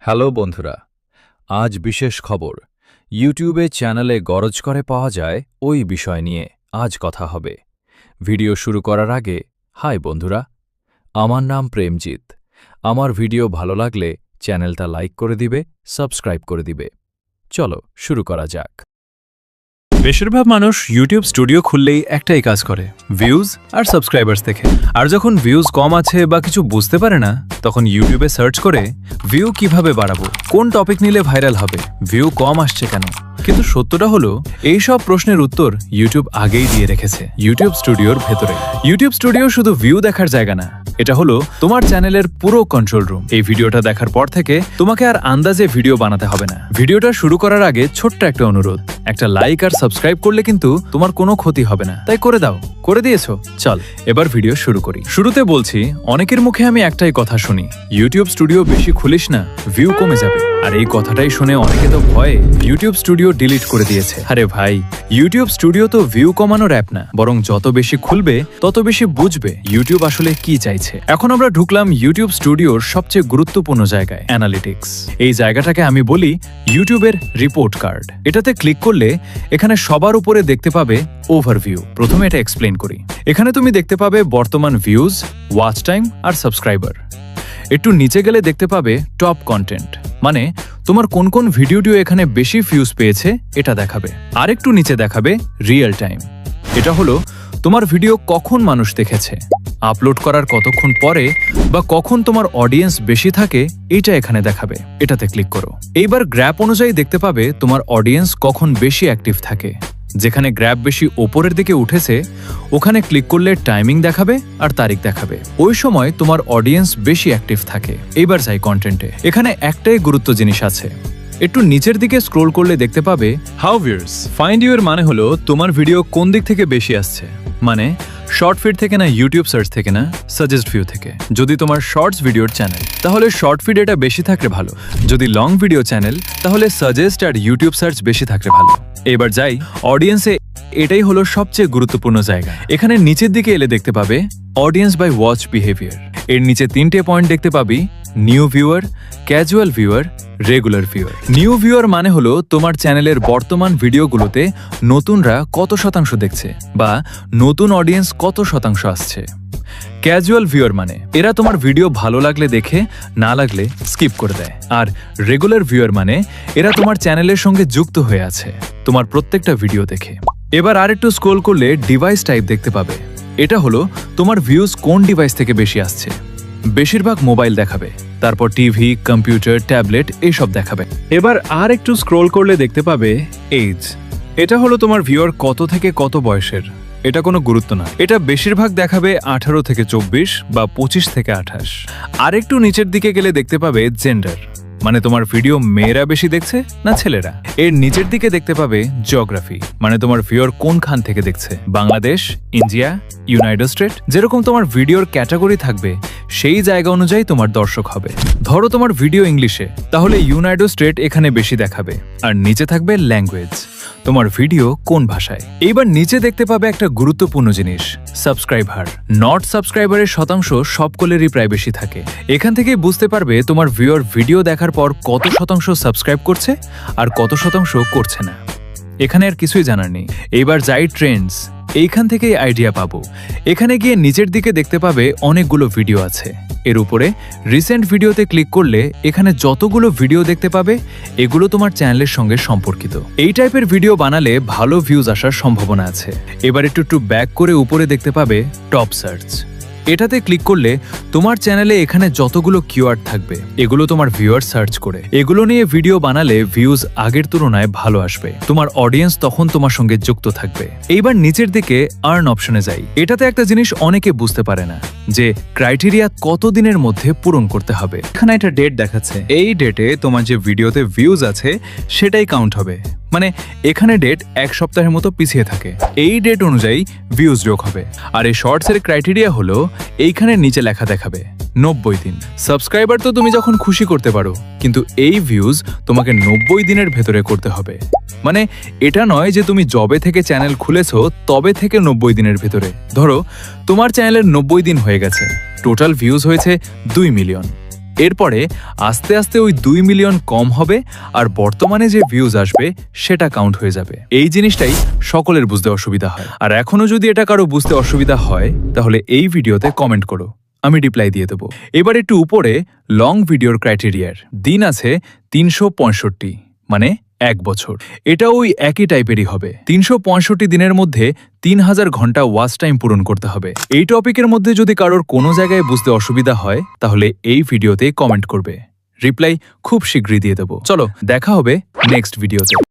Hello বন্ধুরা, আজ বিশেষ খবর। ইউটিউবে চ্যানেলে গরজ করে পাওয়া যায় ওই বিষয় নিয়ে আজ কথা হবে। ভিডিও শুরু করার আগে হাই বন্ধুরা, আমার নাম প্রেমজিৎ। আমার ভিডিও ভালো লাগলে চ্যানেলটা লাইক করে দিবে, সাবস্ক্রাইব করে দিবে। চলো শুরু করা যাক। বেশিরভাগ মানুষ ইউটিউব স্টুডিও খুললেই একটাই কাজ করে, ভিউজ আর সাবস্ক্রাইবার্স দেখে। আর যখন ভিউজ কম আছে বা কিছু বুঝতে পারে না, তখন ইউটিউবে সার্চ করে ভিউ কিভাবে বাড়াবো, কোন টপিক নিলে ভাইরাল হবে, ভিউ কম আসছে কেন। কিন্তু সত্যটা হলো, এই সব প্রশ্নের উত্তর ইউটিউব আগেই দিয়ে রেখেছে ইউটিউব স্টুডিওর ভেতরে। ইউটিউব স্টুডিও শুধু ভিউ দেখার জায়গা না, এটা হলো তোমার চ্যানেলের পুরো কন্ট্রোল রুম। এই ভিডিওটা দেখার পর থেকে তোমাকে আর আন্দাজে ভিডিও বানাতে হবে না। ভিডিওটা শুরু করার আগে ছোট্ট একটা অনুরোধ, একটা লাইক আর সাবস্ক্রাইব করলে কিন্তু তোমার কোনো ক্ষতি হবে না, তাই করে দাও। করে দিয়েছো? চল এবার ভিডিও শুরু করি। শুরুতে বলছি, অনেকের মুখে আমি একটাই কথা শুনি, ইউটিউব স্টুডিও বেশি খুলিস না, ভিউ কমে যাবে। আর এই কথাটাই শুনে অনেকে তো ভয়ে ইউটিউব স্টুডিও ডিলিট করে দিয়েছে। আরে ভাই, ইউটিউব স্টুডিও তো ভিউ কমানোর অ্যাপ না, বরং যত বেশি খুলবে তত বেশি বুঝবে ইউটিউব আসলে কি চাইছে। এখন আমরা ঢুকলাম ইউটিউব স্টুডিওর সবচেয়ে গুরুত্বপূর্ণ জায়গায়, অ্যানালিটিক্স। এই জায়গাটাকে আমি বলি ইউটিউবের রিপোর্ট কার্ড। এটাতে ক্লিক করলে এখানে সবার উপরে দেখতে পাবে ওভারভিউ। প্রথমে এটা এক্সপ্লেন করি। এখানে তুমি দেখতে পাবে বর্তমান ভিউজ, ওয়াচ টাইম আর সাবস্ক্রাইবার। একটু নিচে গেলে দেখতে পাবে টপ কন্টেন্ট, মানে তোমার কোন কোন ভিডিওটিও এখানে বেশি ভিউজ পেয়েছে এটা দেখাবে। আর একটু নিচে দেখাবে রিয়েল টাইম। এটা হলো তোমার ভিডিও কখন মানুষ দেখেছে, আপলোড করার কতক্ষণ পরে বা কখন তোমার অডিয়েন্স বেশি থাকে, এইটা এখানে দেখাবে। এটাতে ক্লিক করো। এইবার গ্র্যাপ অনুযায়ী দেখতে পাবে তোমার অডিয়েন্স কখন বেশি অ্যাক্টিভ থাকে। যেখানে গ্র্যাপ বেশি ওপরের দিকে উঠেছে ওখানে ক্লিক করলে টাইমিং দেখাবে আর তারিখ দেখাবে। ওই সময় তোমার অডিয়েন্স বেশি অ্যাক্টিভ থাকে। এইবার যাই কন্টেন্টে। এখানে একটাই গুরুত্ব জিনিস আছে, একটু নিচের দিকে স্ক্রোল করলে দেখতে পাবে হাউ ভিউয়ার্স। ফাইন্ড ইউ এর মানে হলো তোমার ভিডিও কোন দিক থেকে বেশি আসছে, মানে শর্ট ফিড থেকে না, ইউটিউব সার্চ থেকে না, সাজেস্ট ভিউ থেকে। যদি তোমার শর্টস ভিডিওর চ্যানেল তাহলে শর্ট ফিড এটা বেশি থাকলে ভালো, যদি লং ভিডিও চ্যানেল তাহলে সাজেস্ট আর ইউটিউব সার্চ বেশি থাকলে ভালো। এবার যাই অডিয়েন্সে। এটাই হলো সবচেয়ে গুরুত্বপূর্ণ জায়গা। এখানে নিচের দিকে এলে দেখতে পাবে অডিয়েন্স বাই ওয়াচ বিহেভিয়ার। এর নিচে 3টে পয়েন্ট দেখতে পাবি, new viewer, casual viewer, regular viewer. New viewer মানে হলো তোমার চ্যানেলের বর্তমান ভিডিওগুলোতে নতুনরা কত শতাংশ দেখছে বা নতুন অডিয়েন্স কত শতাংশ আসছে। ক্যাজুয়াল ভিউয়ার মানে এরা তোমার ভিডিও ভালো লাগলে দেখে, না লাগলে স্কিপ করে দেয়। আর রেগুলার ভিউয়ার মানে এরা তোমার চ্যানেলের সঙ্গে যুক্ত হয়ে আছে, তোমার প্রত্যেকটা ভিডিও দেখে। এবার আর একটু স্ক্রোল করলে ডিভাইস টাইপ দেখতে পাবে। এটা হলো তোমার ভিউজ কোন ডিভাইস থেকে বেশি আসছে। বেশিরভাগ মোবাইল দেখাবে, তারপর টিভি, কম্পিউটার, ট্যাবলেট এইসব দেখাবে। এবার আর একটু স্ক্রোল করলে দেখতে পাবে এজ। এটা হলো তোমার ভিউয়ার কত থেকে কত বয়সের। এটা কোনো গুরুত্ব না, এটা বেশিরভাগ দেখাবে 18 থেকে 24 বা 25 থেকে 28। আর একটু নিচের দিকে গেলে দেখতে পাবে জেন্ডার, মানে তোমার ভিডিও মেয়েরা বেশি দেখছে না ছেলেরা। এর নিচের দিকে দেখতে পাবে জিওগ্রাফি, মানে তোমার ভিউয়ার কোনখান থেকে দেখছে, বাংলাদেশ, ইন্ডিয়া, ইউনাইটেড স্টেট। যেরকম তোমার ভিডিওর ক্যাটাগরি থাকবে সেই জায়গা অনুযায়ী তোমার দর্শক হবে। ধরো তোমার ভিডিও ইংলিশে, তাহলে ইউনাইটেড স্টেট এখানে বেশি দেখাবে। আর নিচে থাকবে ল্যাঙ্গুয়েজ, তোমার ভিডিও কোন ভাষায়। এইবার নিচে দেখতে পাবে একটা গুরুত্বপূর্ণ জিনিস, সাবস্ক্রাইবার। নট সাবস্ক্রাইবারের শতাংশ সবকলেরই প্রায় বেশি থাকে। এখান থেকেই বুঝতে পারবে তোমার ভিউয়ার ভিডিও দেখার পর কত শতাংশ সাবস্ক্রাইব করছে আর কত শতাংশ করছে না। এখানে আর কিছুই জানার নেই। এইবার যাই ট্রেন্ডস, এইখান থেকেই আইডিয়া পাবো। এখানে গিয়ে নিচের দিকে দেখতে পাবে অনেকগুলো ভিডিও আছে। এর উপরে রিসেন্ট ভিডিওতে ক্লিক করলে এখানে যতগুলো ভিডিও দেখতে পাবে এগুলো তোমার চ্যানেলের সঙ্গে সম্পর্কিত। এই টাইপের ভিডিও বানালে ভালো ভিউজ আসার সম্ভাবনা আছে। এবার একটু ব্যাক করে উপরে দেখতে পাবে টপ সার্চ। এটাতে ক্লিক করলে তোমার চ্যানেলে এখানে যতগুলো কিওয়ার্ড থাকবে এগুলো তোমার ভিউয়ার সার্চ করে এগুলো নিয়ে ভিডিও বানালে ভিউজ আগের তুলনায় ভালো আসবে, তোমার অডিয়েন্স তখন তোমার সঙ্গে যুক্ত থাকবে। এইবার নিচের দিকে আর্ন অপশনে যাই। এটাতে একটা জিনিস অনেকে বুঝতে পারে না, যে ক্রাইটেরিয়া কত দিনের মধ্যে পূরণ করতে হবে। এখানে একটা ডেট দেখাচ্ছে, এই ডেটে তোমার যে ভিডিওতে ভিউজ আছে সেটাই কাউন্ট হবে। মানে এখানে ডেট 1 সপ্তাহের মতো পিছিয়ে থাকে, এই ডেট অনুযায়ী ভিউজ যোগ হবে। আর এই শর্টসের ক্রাইটেরিয়া হলো এইখানে নিচে লেখা দেখাবে 90 দিন। সাবস্ক্রাইবার তো তুমি যখন খুশি করতে পারো, কিন্তু এই ভিউজ তোমাকে 90 দিনের ভেতরে করতে হবে। মানে এটা নয় যে তুমি যবে থেকে চ্যানেল খুলেছো তবে থেকে 90 দিনের ভেতরে। ধরো তোমার চ্যানেলের 90 দিন হয়ে গেছে, টোটাল ভিউজ হয়েছে 2 মিলিয়ন। এরপরে আস্তে আস্তে ওই 2 মিলিয়ন কম হবে আর বর্তমানে যে ভিউজ আসবে সেটা কাউন্ট হয়ে যাবে। এই জিনিসটাই সকলের বুঝতে অসুবিধা হয়। আর এখনো যদি এটা কারো বুঝতে অসুবিধা হয় তাহলে এই ভিডিওতে কমেন্ট করো, আমি রিপ্লাই দিয়ে দেবো। এবার একটু উপরে লং ভিডিওর ক্রাইটেরিয়ার দিন আছে 365, মানে 1 বছর। এটা ওই একই টাইপেরই হবে। 365 দিনের মধ্যে 3000 ঘন্টা ওয়াচ টাইম পূরণ করতে হবে। এই টপিকের মধ্যে যদি কারোর কোনো জায়গায় বুঝতে অসুবিধা হয় তাহলে এই ভিডিওতে কমেন্ট করবে, রিপ্লাই খুব শীঘ্রই দিয়ে দেবো। চলো দেখা হবে নেক্সট ভিডিওতে।